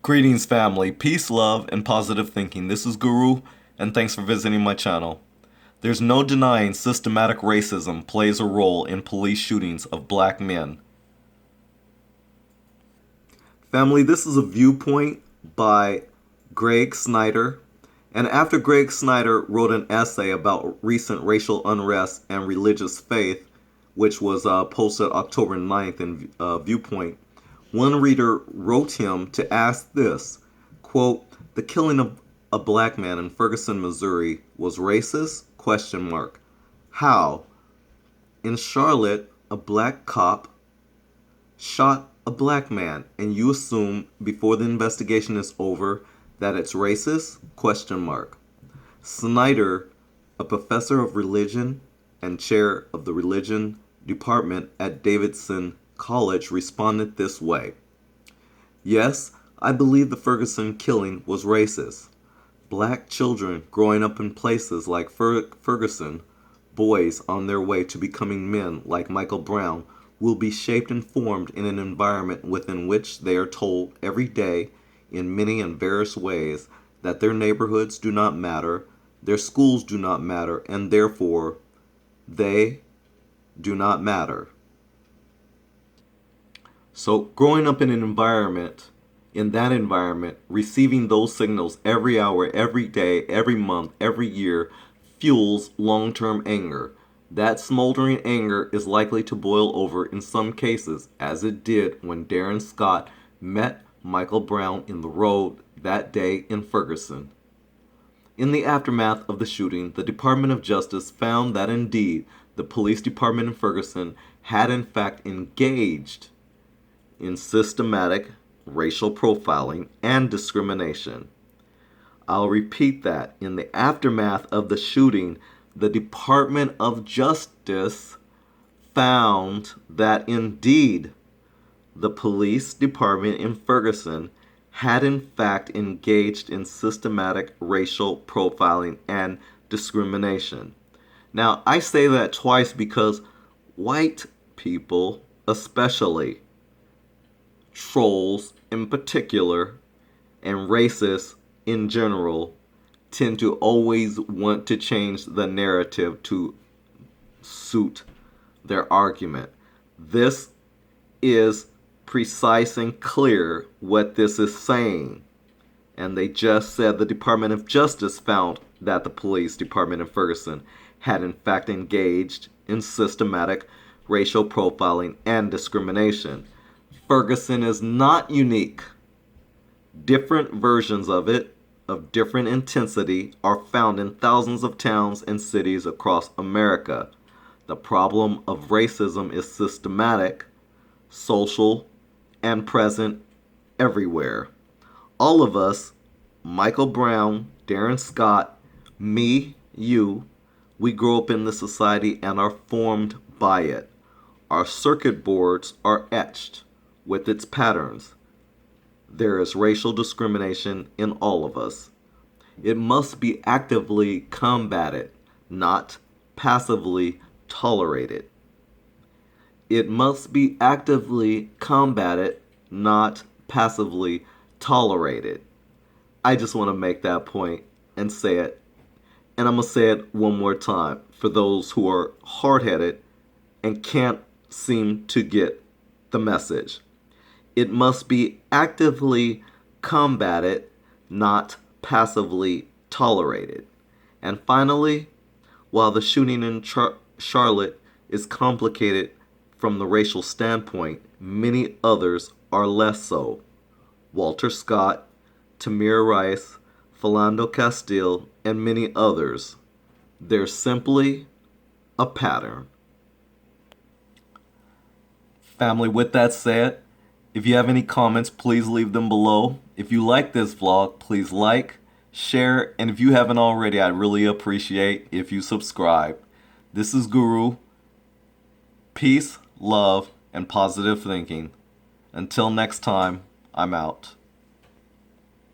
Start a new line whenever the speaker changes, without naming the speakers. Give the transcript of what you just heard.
Greetings, family. Peace, love, and positive thinking. This is Guru, and thanks for visiting my channel. There's no denying systematic racism plays a role in police shootings of black men. Family, this is a viewpoint by Greg Snyder. And after Greg Snyder wrote an essay about recent racial unrest and religious faith, which was posted October 9th in Viewpoint, one reader wrote him to ask this, quote, "The killing of a black man in Ferguson, Missouri was racist? Question mark. How? In Charlotte, a black cop shot a black man, and you assume before the investigation is over that it's racist? Question mark." Snyder, a professor of religion and chair of the religion department at Davidson College, responded this way: "Yes, I believe the Ferguson killing was racist. Black children growing up in places like Ferguson, boys on their way to becoming men like Michael Brown, will be shaped and formed in an environment within which they are told every day in many and various ways that their neighborhoods do not matter, their schools do not matter, and therefore they do not matter." So growing up in an environment, in that environment, receiving those signals every hour, every day, every month, every year, fuels long-term anger. That smoldering anger is likely to boil over in some cases, as it did when Darren Scott met Michael Brown in the road that day in Ferguson. In the aftermath of the shooting, the Department of Justice found that indeed the police department in Ferguson had in fact engaged in systematic racial profiling and discrimination. I'll repeat that. In the aftermath of the shooting, the Department of Justice found that indeed the police department in Ferguson had in fact engaged in systematic racial profiling and discrimination. Now, I say that twice because white people, especially trolls in particular, and racists in general, tend to always want to change the narrative to suit their argument. This is precise and clear what this is saying. And they just said the Department of Justice found that the police department in Ferguson had in fact engaged in systematic racial profiling and discrimination. Ferguson is not unique. Different versions of it, of different intensity, are found in thousands of towns and cities across America. The problem of racism is systematic, social, and present everywhere. All of us, Michael Brown, Darren Scott, me, you, we grow up in this society and are formed by it. Our circuit boards are etched with its patterns. There is racial discrimination in all of us. It must be actively combated, not passively tolerated. It must be actively combated, not passively tolerated. I just want to make that point and say it. And I'm going to say it one more time for those who are hard-headed and can't seem to get the message. It must be actively combated, not passively tolerated. And finally, while the shooting in Charlotte is complicated from the racial standpoint, many others are less so. Walter Scott, Tamir Rice, Philando Castile, and many others. There's simply a pattern. Family, with that said, if you have any comments, please leave them below. If you like this vlog, please like, share, and if you haven't already, I'd really appreciate if you subscribe. This is Guru. Peace, love, and positive thinking. Until next time, I'm out.